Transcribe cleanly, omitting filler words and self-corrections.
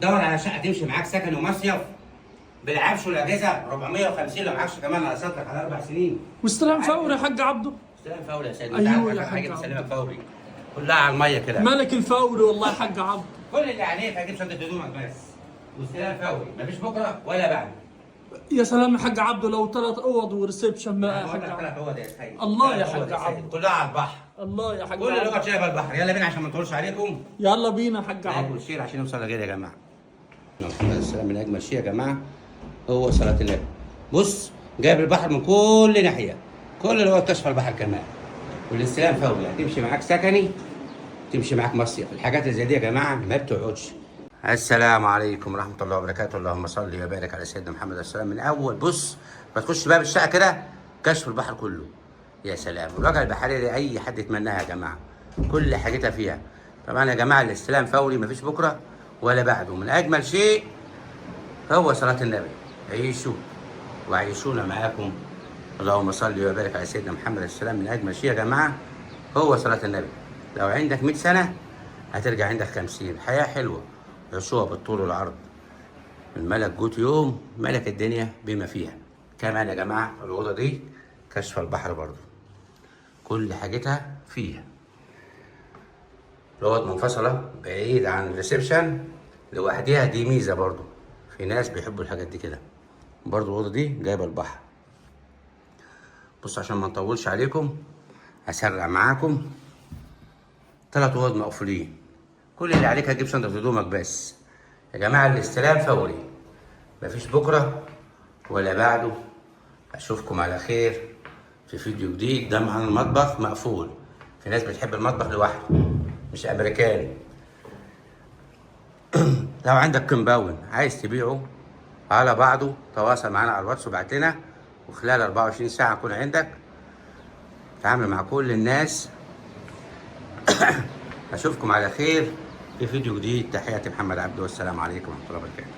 دور على شقه تمشي معاك سكن ومصيف بالعفش والاجهزه 450 لو معكش كمان اقسط لك على 4 سنين. واستلام فوري يا حاج عبده. استلام فوري يا سيدي. أيوه يا حاجه حاج بتسلمك فوري كلها على الميه كده. ملك الفوري والله يا حاج عبده. كل اللي عليك هجيب شنطه هدومك بس واستلام فوري مفيش بكره ولا بعد. يا سلام يا حاج عبده، لو 3 اوض وريسبشن بقى يا بقول حاج لك عبده. 3 اوض يا سيدي. الله يا 3 حاج أوض سيدي. عبده. كلها على البحر. الله يا حاج كل اللي عبده. هو شايف البحر. يلا بينا عشان ما نطولش عليكم. يلا بينا يا حاج لايك عبده. وشير عشان نوصل لغير يا جماعه. محمد السلام من اجمل شيء يا جماعه هو صلاه النبي. بص جايب البحر من كل ناحيه، كل اللي هو كشف البحر كمان، والاستلام فوري. هتمشي معاك سكني، تمشي معاك مصيف. الحاجات اللي زي دي يا جماعه ما بتقعدش. السلام عليكم ورحمه الله وبركاته. اللهم صل وبارك على سيدنا محمد السلام. من اول بص ما تخش باب الشقه كده كشف البحر كله. يا سلام. الواجهه البحريه دي اي حد يتمناها يا جماعه، كل حاجتها فيها. طبعا يا جماعه الاستلام فوري مفيش بكره ولا بعده. من اجمل شيء هو صلاه النبي. عيشوا وعيشونا معاكم. اللهم صل وبارك على سيدنا محمد السلام. من اجمل شيء يا جماعه هو صلاه النبي. لو عندك 100 سنه هترجع عندك 50. حياه حلوه عيشوها بالطول والعرض. الملك جوت يوم ملك الدنيا بما فيها. كمان يا جماعه الاوضه دي كشف البحر برضه، كل حاجتها فيها. الاوض منفصله بعيد عن الريسبشن لوحديها، دي ميزه برضه. في ناس بيحبوا الحاجات دي كده. برضه الاوضه دي جايبه البحر. بص عشان ما نطولش عليكم هسرع معاكم. 3 اوض مقفولين. كل اللي عليك هتجيب شنطه هدومك بس. يا جماعه الاستلام فوري مفيش بكره ولا بعده. اشوفكم على خير في فيديو جديد. ده معانا المطبخ مقفول. في ناس بتحب المطبخ لوحده مش امريكاني. لو عندك كومباوند عايز تبيعه على بعضه تواصل معانا على الواتس وابعت لنا، وخلال 24 ساعه يكون عندك. تعامل مع كل الناس. اشوفكم على خير في فيديو جديد. تحياتي محمد عبده والسلام عليكم ورحمه الله وبركاته.